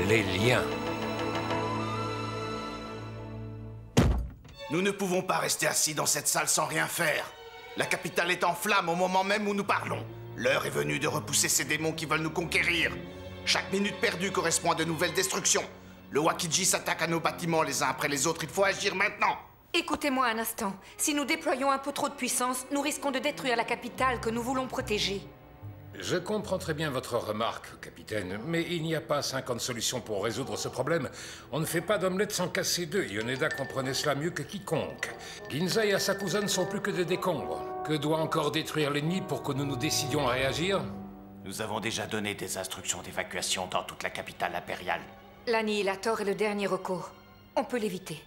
Les liens. Nous ne pouvons pas rester assis dans cette salle sans rien faire. La capitale est en flammes au moment même où nous parlons. L'heure est venue de repousser ces démons qui veulent nous conquérir. Chaque minute perdue correspond à de nouvelles destructions. Le Wakiji s'attaque à nos bâtiments les uns après les autres. Il faut agir maintenant. Écoutez-moi un instant. Si nous déployons un peu trop de puissance, nous risquons de détruire la capitale que nous voulons protéger. Je comprends très bien votre remarque, capitaine, mais il n'y a pas 50 solutions pour résoudre ce problème. On ne fait pas d'omelette sans casser deux. Yoneda comprenait cela mieux que quiconque. Ginza et Asakusa ne sont plus que des décombres. Que doit encore détruire l'ennemi pour que nous nous décidions à réagir? Nous avons déjà donné des instructions d'évacuation dans toute la capitale impériale. L'annihilator est le dernier recours. On peut l'éviter.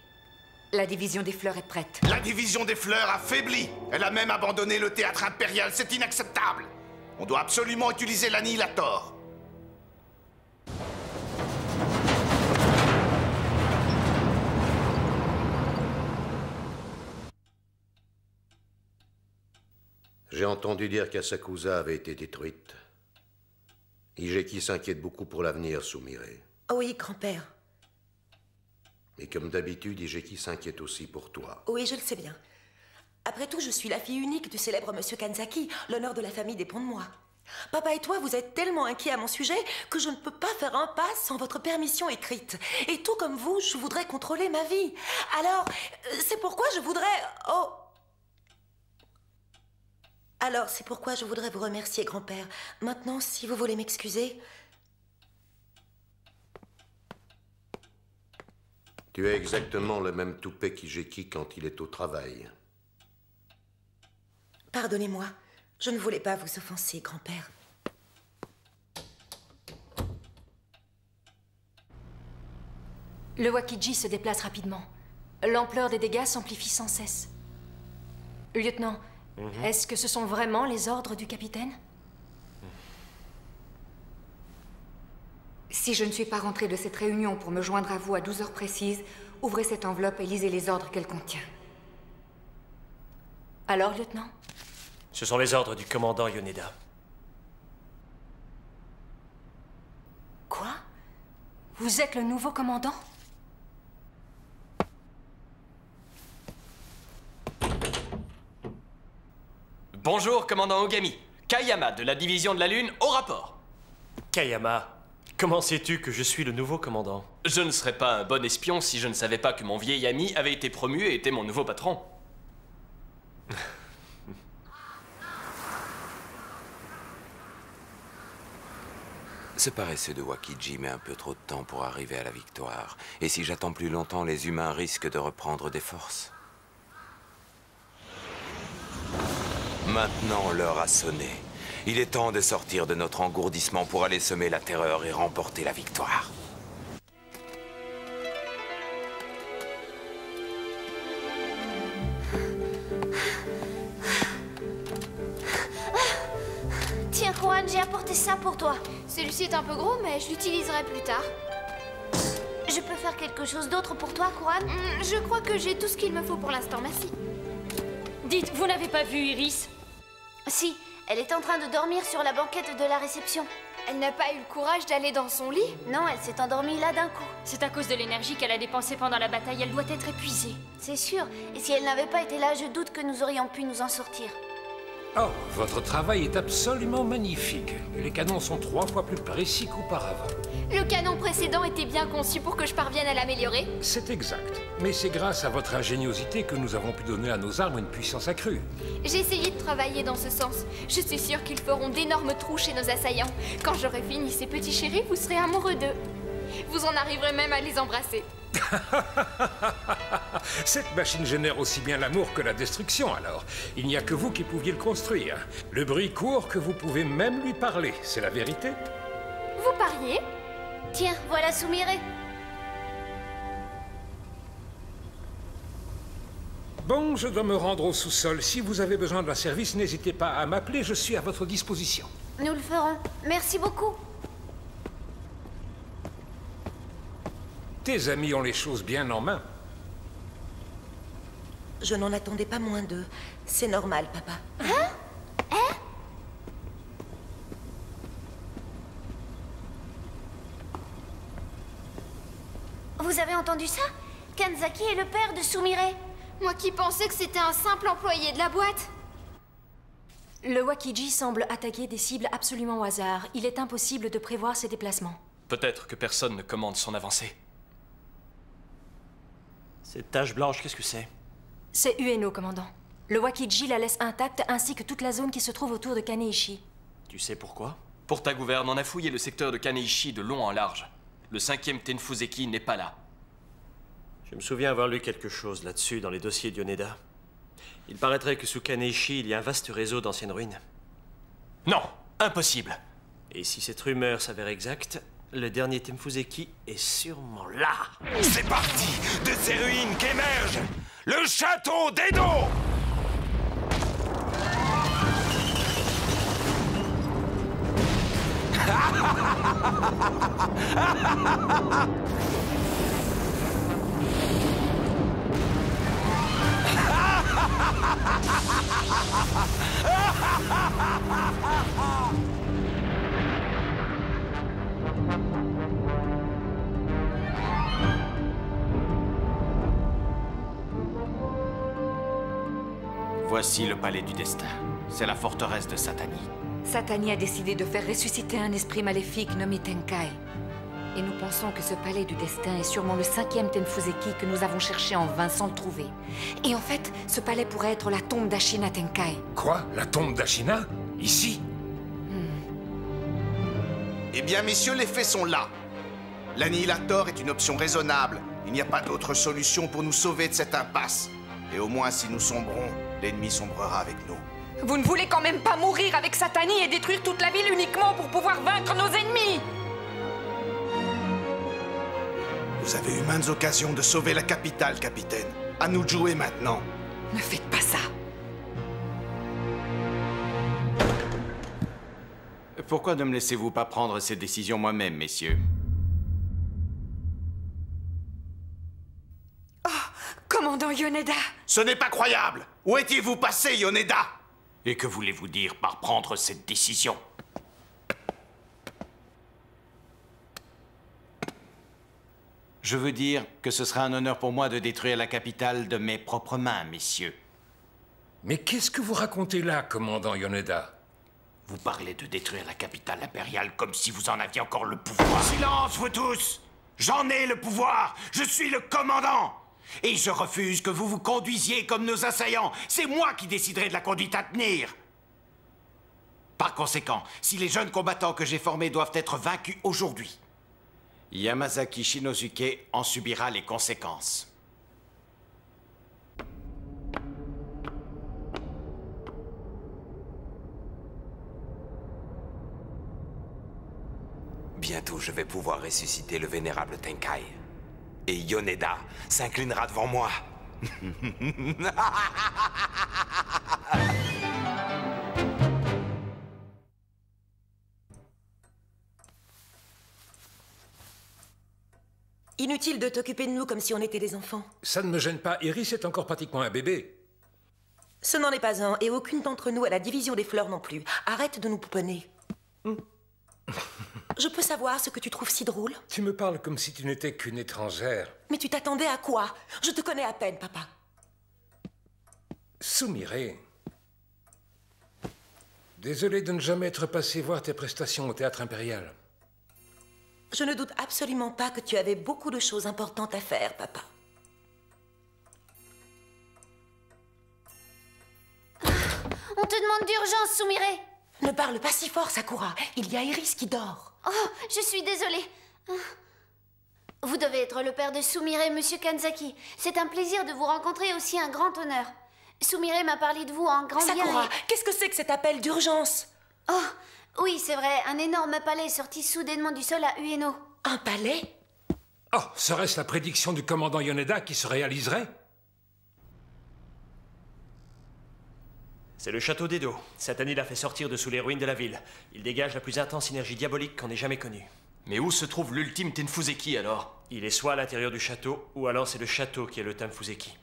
La division des fleurs est prête. La division des fleurs a faibli. Elle a même abandonné le théâtre impérial. C'est inacceptable. On doit absolument utiliser l'annihilator. J'ai entendu dire qu'Asakusa avait été détruite. Higeki s'inquiète beaucoup pour l'avenir, Sumire. Oui, grand-père. Et comme d'habitude, Higeki s'inquiète aussi pour toi. Oui, je le sais bien. Après tout, je suis la fille unique du célèbre Monsieur Kanzaki, l'honneur de la famille dépend de moi. Papa et toi, vous êtes tellement inquiets à mon sujet que je ne peux pas faire un pas sans votre permission écrite. Et tout comme vous, je voudrais contrôler ma vie. Alors, c'est pourquoi je voudrais... Oh! Alors, c'est pourquoi je voudrais vous remercier, grand-père. Maintenant, si vous voulez m'excuser... Tu es exactement le même toupet qu'Higeki quand il est au travail. Pardonnez-moi, je ne voulais pas vous offenser, grand-père. Le Wakiji se déplace rapidement. L'ampleur des dégâts s'amplifie sans cesse. Lieutenant, est-ce que ce sont vraiment les ordres du capitaine? Si je ne suis pas rentrée de cette réunion pour me joindre à vous à 12 heures précises, ouvrez cette enveloppe et lisez les ordres qu'elle contient. Alors, lieutenant? Ce sont les ordres du commandant Yoneda. Quoi? Vous êtes le nouveau commandant? Bonjour, commandant Ogami. Kayama, de la division de la Lune, au rapport. Kayama, comment sais-tu que je suis le nouveau commandant? Je ne serais pas un bon espion si je ne savais pas que mon vieil ami avait été promu et était mon nouveau patron. Ce paresseux de Wakiji met un peu trop de temps pour arriver à la victoire. Et si j'attends plus longtemps, les humains risquent de reprendre des forces. Maintenant, l'heure a sonné. Il est temps de sortir de notre engourdissement pour aller semer la terreur et remporter la victoire. Tiens, Juan, j'ai apporté ça pour toi. Celui-ci est un peu gros, mais je l'utiliserai plus tard. Je peux faire quelque chose d'autre pour toi, Juan? Je crois que j'ai tout ce qu'il me faut pour l'instant, merci. Dites, vous n'avez pas vu Iris? Si, elle est en train de dormir sur la banquette de la réception. Elle n'a pas eu le courage d'aller dans son lit? Non, elle s'est endormie là d'un coup. C'est à cause de l'énergie qu'elle a dépensée pendant la bataille, elle doit être épuisée. C'est sûr, et si elle n'avait pas été là, je doute que nous aurions pu nous en sortir. Oh, votre travail est absolument magnifique. Les canons sont 3 fois plus précis qu'auparavant. Le canon précédent était bien conçu pour que je parvienne à l'améliorer. C'est exact. Mais c'est grâce à votre ingéniosité que nous avons pu donner à nos armes une puissance accrue. J'ai essayé de travailler dans ce sens. Je suis sûre qu'ils feront d'énormes trous chez nos assaillants. Quand j'aurai fini ces petits chéris, vous serez amoureux d'eux. Vous en arriverez même à les embrasser. Cette machine génère aussi bien l'amour que la destruction, alors. Il n'y a que vous qui pouviez le construire. Le bruit court que vous pouvez même lui parler, c'est la vérité. Vous pariez? Tiens, voilà Sumire. Bon, je dois me rendre au sous-sol. Si vous avez besoin d'un service, n'hésitez pas à m'appeler, je suis à votre disposition. Nous le ferons. Merci beaucoup. Tes amis ont les choses bien en main. Je n'en attendais pas moins d'eux. C'est normal, papa. Hein? Hein? Vous avez entendu ça? Kanzaki est le père de Sumire. Moi qui pensais que c'était un simple employé de la boîte. Le Wakiji semble attaquer des cibles absolument au hasard. Il est impossible de prévoir ses déplacements. Peut-être que personne ne commande son avancée. Cette tache blanche, qu'est-ce que c'est? C'est Ueno, commandant. Le Wakiji la laisse intacte ainsi que toute la zone qui se trouve autour de Kaneishi. Tu sais pourquoi? Pour ta gouverne, on a fouillé le secteur de Kaneishi de long en large. Le 5e Tenfuzeki n'est pas là. Je me souviens avoir lu quelque chose là-dessus dans les dossiers d'Yoneda. Il paraîtrait que sous Kaneishi, il y a un vaste réseau d'anciennes ruines. Non, impossible. Et si cette rumeur s'avère exacte, le dernier Tenfuzeki est sûrement là. C'est parti de ces ruines qu'émerge le château d'Edo. Voici le palais du destin. C'est la forteresse de Satani. Satani a décidé de faire ressusciter un esprit maléfique nommé Tenkai. Et nous pensons que ce palais du destin est sûrement le 5e Tenfuzeki que nous avons cherché en vain sans le trouver. Et en fait, ce palais pourrait être la tombe d'Ashina Tenkai. Quoi? La tombe d'Ashina? Ici? Eh bien, messieurs, les faits sont là. L'annihilator est une option raisonnable. Il n'y a pas d'autre solution pour nous sauver de cette impasse. Et au moins, si nous sombrons, l'ennemi sombrera avec nous. Vous ne voulez quand même pas mourir avec Satani et détruire toute la ville uniquement pour pouvoir vaincre nos ennemis? Vous avez eu maintes occasions de sauver la capitale, capitaine. À nous de jouer maintenant. Ne faites pas ça. Pourquoi ne me laissez-vous pas prendre ces décisions moi-même, messieurs? Oh, commandant Yoneda! Ce n'est pas croyable! Où étiez-vous passé, Yoneda? Et que voulez-vous dire par prendre cette décision? Je veux dire que ce sera un honneur pour moi de détruire la capitale de mes propres mains, messieurs. Mais qu'est-ce que vous racontez là, commandant Yoneda? Vous parlez de détruire la capitale impériale comme si vous en aviez encore le pouvoir. Silence, vous tous! J'en ai le pouvoir! Je suis le commandant! Et je refuse que vous vous conduisiez comme nos assaillants. C'est moi qui déciderai de la conduite à tenir. Par conséquent, si les jeunes combattants que j'ai formés doivent être vaincus aujourd'hui, Yamazaki Shinosuke en subira les conséquences. Bientôt, je vais pouvoir ressusciter le vénérable Tenkai. Et Yoneda s'inclinera devant moi. Inutile de t'occuper de nous comme si on était des enfants. Ça ne me gêne pas. Iris est encore pratiquement un bébé. Ce n'en est pas un, et aucune d'entre nous à la division des fleurs non plus. Arrête de nous pouponner. Je peux savoir ce que tu trouves si drôle? Tu me parles comme si tu n'étais qu'une étrangère. Mais tu t'attendais à quoi? Je te connais à peine, papa. Sumire. Désolé de ne jamais être passé voir tes prestations au théâtre impérial. Je ne doute absolument pas que tu avais beaucoup de choses importantes à faire, papa. On te demande d'urgence, Sumire. Ne parle pas si fort, Sakura. Il y a Iris qui dort. Oh, je suis désolée. Vous devez être le père de Sumire, monsieur Kanzaki. C'est un plaisir de vous rencontrer et aussi un grand honneur. Sumire m'a parlé de vous en grand bien. Sakura, qu'est-ce que c'est que cet appel d'urgence? Oh, oui, c'est vrai. Un énorme palais sorti soudainement du sol à Ueno. Un palais? Oh, serait-ce la prédiction du commandant Yoneda qui se réaliserait? C'est le château d'Edo. Satani l'a fait sortir de sous les ruines de la ville. Il dégage la plus intense énergie diabolique qu'on ait jamais connue. Mais où se trouve l'ultime Tenfuzeki alors? Il est soit à l'intérieur du château, ou alors c'est le château qui est le Tenfuzeki.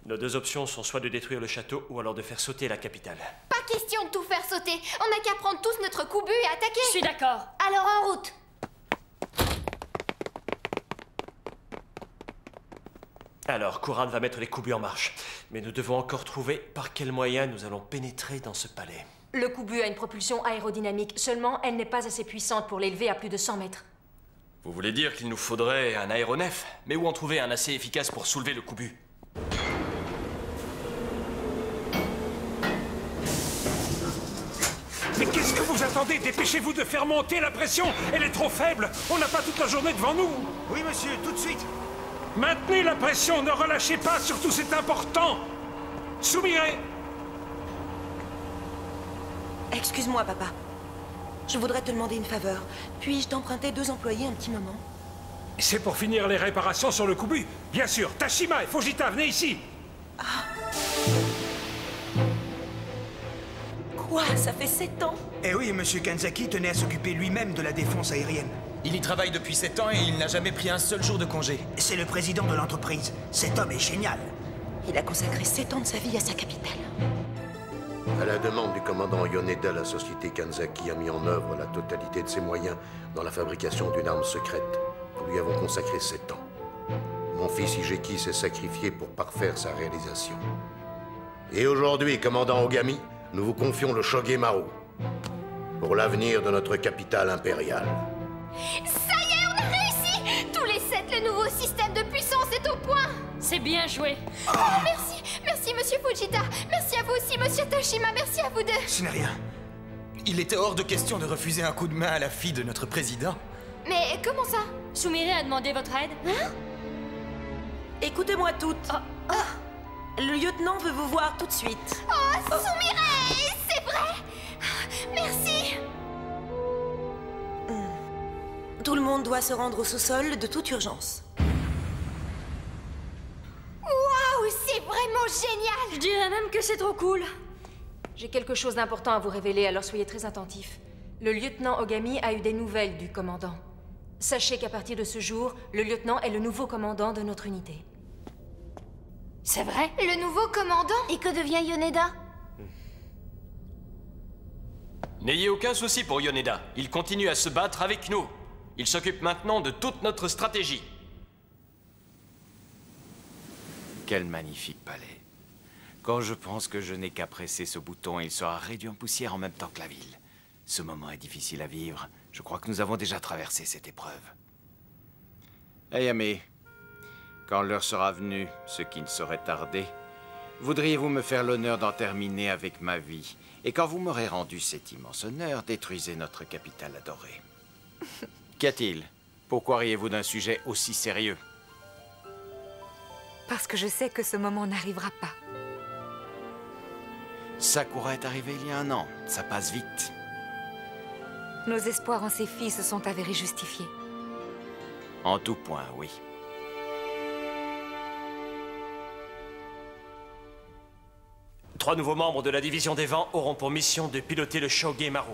Nos deux options sont soit de détruire le château, ou alors de faire sauter la capitale. Pas question de tout faire sauter. On n'a qu'à prendre tous notre coup but et attaquer. Je suis d'accord. Alors en route. Alors, Kuran va mettre les Kubu en marche. Mais nous devons encore trouver par quel moyen nous allons pénétrer dans ce palais. Le Kubu a une propulsion aérodynamique. Seulement, elle n'est pas assez puissante pour l'élever à plus de 100 mètres. Vous voulez dire qu'il nous faudrait un aéronef? Mais où en trouver un assez efficace pour soulever le Kubu? Mais qu'est-ce que vous attendez? Dépêchez-vous de faire monter la pression. Elle est trop faible. On n'a pas toute la journée devant nous. Oui, monsieur, tout de suite. Maintenez la pression, ne relâchez pas, surtout c'est important. Soumirez. Excuse-moi, papa. Je voudrais te demander une faveur. Puis-je t'emprunter 2 employés un petit moment? C'est pour finir les réparations sur le Kubu. Bien sûr. Tashima et Fujita, venez ici. Quoi? Ça fait 7 ans? Eh oui, monsieur Kanzaki tenait à s'occuper lui-même de la défense aérienne. Il y travaille depuis 7 ans et il n'a jamais pris un seul jour de congé. C'est le président de l'entreprise. Cet homme est génial. Il a consacré 7 ans de sa vie à sa capitale. À la demande du commandant Yoneda, la société Kanzaki a mis en œuvre la totalité de ses moyens dans la fabrication d'une arme secrète. Nous lui avons consacré 7 ans. Mon fils Higeki s'est sacrifié pour parfaire sa réalisation. Et aujourd'hui, commandant Ogami, nous vous confions le Shogemaru pour l'avenir de notre capitale impériale. Ça y est, on a réussi! Tous les 7, le nouveau système de puissance est au point! C'est bien joué. Oh, merci! Merci, monsieur Fujita! Merci à vous aussi, monsieur Tashima! Merci à vous deux! Ce n'est rien. Il était hors de question de refuser un coup de main à la fille de notre président. Mais comment ça? Sumire a demandé votre aide. Hein? Écoutez-moi toutes. Le lieutenant veut vous voir tout de suite. Oh, Sumire! C'est vrai! Merci! Tout le monde doit se rendre au sous-sol de toute urgence. Waouh, c'est vraiment génial! Je dirais même que c'est trop cool. J'ai quelque chose d'important à vous révéler, alors soyez très attentifs. Le lieutenant Ogami a eu des nouvelles du commandant. Sachez qu'à partir de ce jour, le lieutenant est le nouveau commandant de notre unité. C'est vrai? Le nouveau commandant? Et que devient Yoneda? N'ayez aucun souci pour Yoneda. Il continue à se battre avec nous. Il s'occupe maintenant de toute notre stratégie. Quel magnifique palais. Quand je pense que je n'ai qu'à presser ce bouton, il sera réduit en poussière en même temps que la ville. Ce moment est difficile à vivre. Je crois que nous avons déjà traversé cette épreuve. Ayame, quand l'heure sera venue, ce qui ne saurait tarder, voudriez-vous me faire l'honneur d'en terminer avec ma vie? Et quand vous m'aurez rendu cet immense honneur, détruisez notre capitale adorée. Qu'y a-t-il? Pourquoi riez-vous d'un sujet aussi sérieux? Parce que je sais que ce moment n'arrivera pas. Sakura est arrivée il y a 1 an. Ça passe vite. Nos espoirs en ces filles se sont avérés justifiés. En tout point, oui. Trois nouveaux membres de la division des vents auront pour mission de piloter le Shogemaru.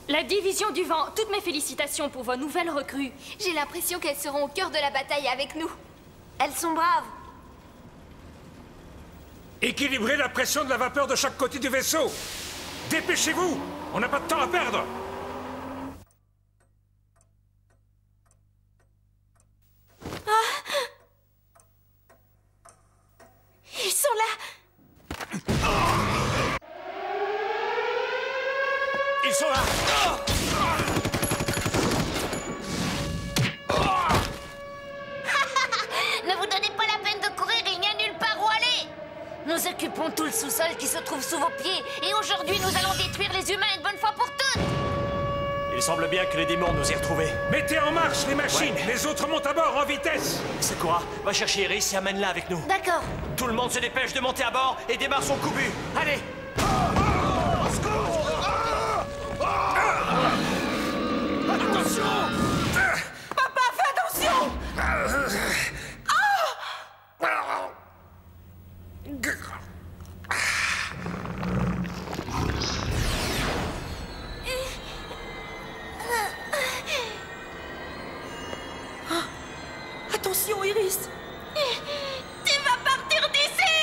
La division du vent, toutes mes félicitations pour vos nouvelles recrues. J'ai l'impression qu'elles seront au cœur de la bataille avec nous. Elles sont braves. Équilibrez la pression de la vapeur de chaque côté du vaisseau. Dépêchez-vous, on n'a pas de temps à perdre. Ils sont là. Ils sont là. Ne vous donnez pas la peine de courir, il n'y a nulle part où aller. Nous occupons tout le sous-sol qui se trouve sous vos pieds. Et aujourd'hui, nous allons détruire les humains une bonne fois pour toutes. Il semble bien que les démons nous aient retrouvés. Mettez en marche les machines. Ouais. Les autres montent à bord en vitesse. Sakura, va chercher Iris et amène-la avec nous. D'accord. Tout le monde se dépêche de monter à bord et démarre son Kubu. Allez! Attention! Papa, fais attention! Attention, Iris! Tu vas partir d'ici!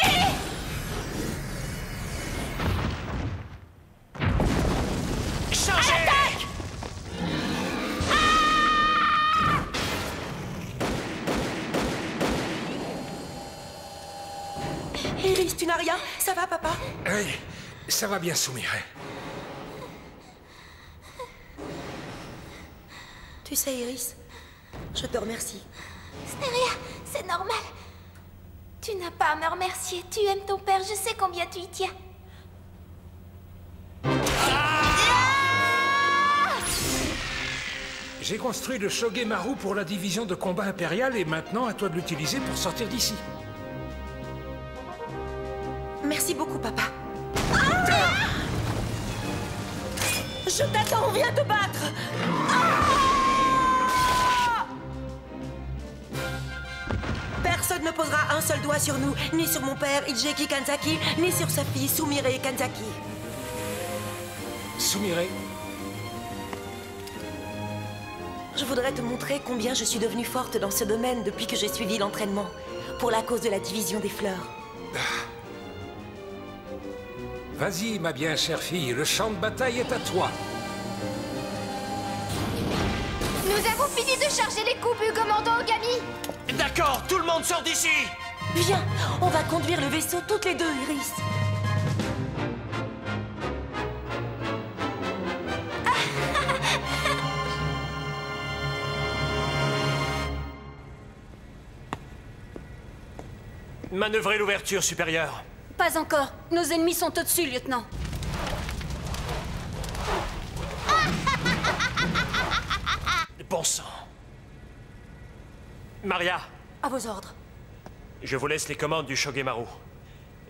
Iris, tu n'as rien? Ça va, papa? Oui, ça va bien, Sumire. Tu sais, Iris, je te remercie. Ce n'est rien, c'est normal. Tu n'as pas à me remercier. Tu aimes ton père, je sais combien tu y tiens. J'ai construit le Shogemaru pour la division de combat impériale et maintenant à toi de l'utiliser pour sortir d'ici. Merci beaucoup, papa. Je t'attends, viens te battre. Personne ne posera un seul doigt sur nous, ni sur mon père, Hideki Kanzaki, ni sur sa fille, Sumire Kanzaki. Sumire? Je voudrais te montrer combien je suis devenue forte dans ce domaine depuis que j'ai suivi l'entraînement, pour la cause de la division des fleurs. Vas-y, ma bien chère fille, le champ de bataille est à toi. Nous avons fini de charger les coups du commandant Ogami. D'accord, tout le monde sort d'ici. Viens, on va conduire le vaisseau toutes les deux, Iris. Manœuvrez l'ouverture supérieure. Pas encore. Nos ennemis sont au-dessus, lieutenant. Bon sang. Maria, À vos ordres. je vous laisse les commandes du Shogemaru.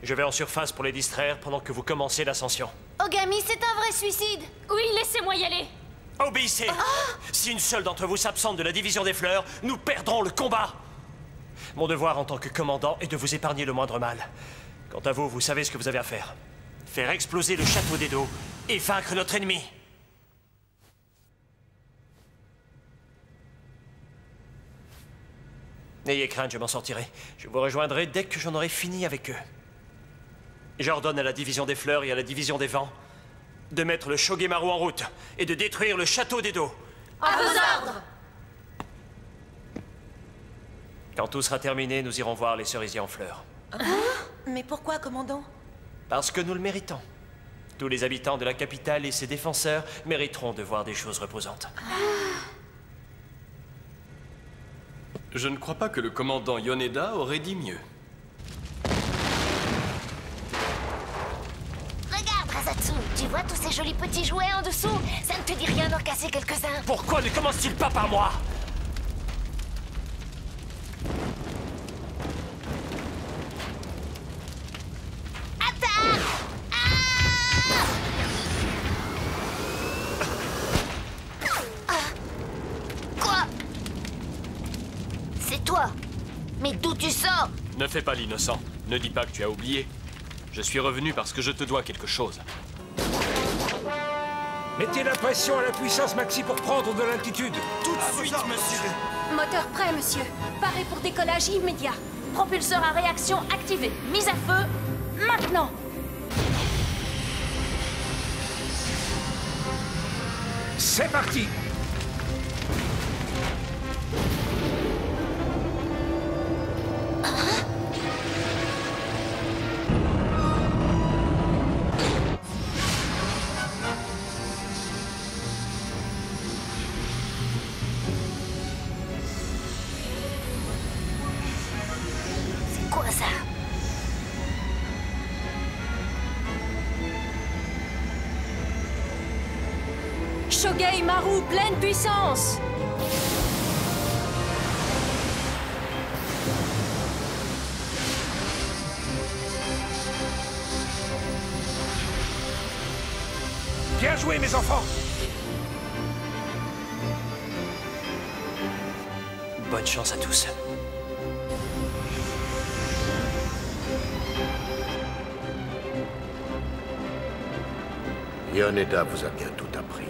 Je vais en surface pour les distraire pendant que vous commencez l'ascension. Ogami, c'est un vrai suicide. Oui, laissez-moi y aller. Obéissez. Si une seule d'entre vous s'absente de la division des fleurs, nous perdrons le combat. Mon devoir en tant que commandant est de vous épargner le moindre mal. Quant à vous, vous savez ce que vous avez à faire. Faire exploser le château d'Edo et vaincre notre ennemi. N'ayez crainte, je m'en sortirai. Je vous rejoindrai dès que j'en aurai fini avec eux. J'ordonne à la division des fleurs et à la division des vents de mettre le Shogemaru en route et de détruire le château d'Edo. À vos ordres. Quand tout sera terminé, nous irons voir les cerisiers en fleurs. Mais pourquoi, commandant? Parce que nous le méritons. Tous les habitants de la capitale et ses défenseurs mériteront de voir des choses reposantes. Je ne crois pas que le commandant Yoneda aurait dit mieux. Regarde, Razatsu, tu vois tous ces jolis petits jouets en dessous? Ça ne te dit rien d'en casser quelques-uns? Pourquoi ne commence-t-il pas par moi? Quoi? C'est toi? Mais d'où tu sors? Ne fais pas l'innocent. Ne dis pas que tu as oublié. Je suis revenu parce que je te dois quelque chose. Mettez la pression à la puissance maxi pour prendre de l'altitude. Tout de suite, monsieur. Moteur prêt, monsieur. Paré pour décollage immédiat. Propulseur à réaction activé. Mise à feu. Maintenant. C'est parti. C'est quoi ça? Shogemaru, pleine puissance. Bien joué, mes enfants. Bonne chance à tous. Yoneda vous a bien tout appris.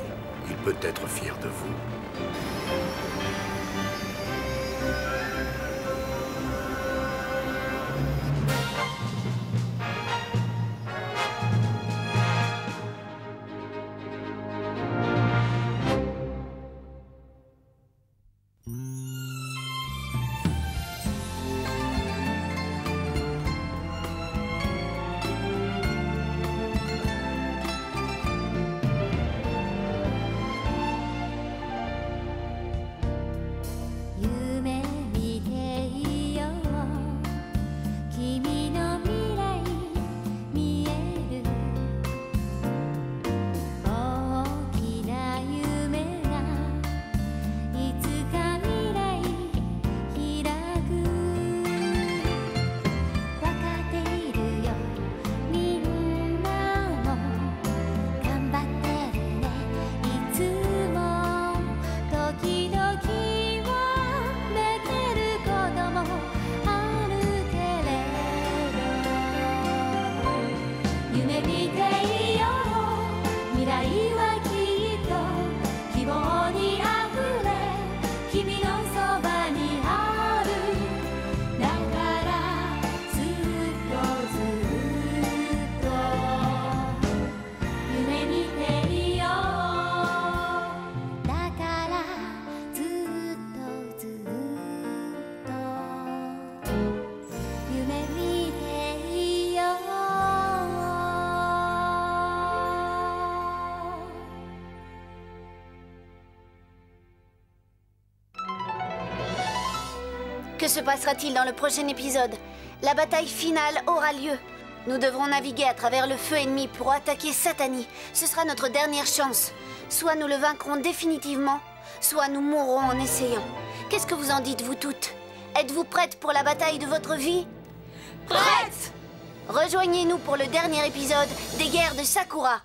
Il peut être fier de vous. 夢見ていよう未来はきっと希望にあふれ君のそばにあるだからずっと夢見ていようだからずっと夢見ていようQue se passera-t-il dans le prochain épisode? La bataille finale aura lieu. Nous devrons naviguer à travers le feu ennemi pour attaquer Satani. Ce sera notre dernière chance. Soit nous le vaincrons définitivement, soit nous mourrons en essayant. Qu'est-ce que vous en dites, vous toutes? Êtes-vous prêtes pour la bataille de votre vie? Prête! Rejoignez-nous pour le dernier épisode des guerres de Sakura.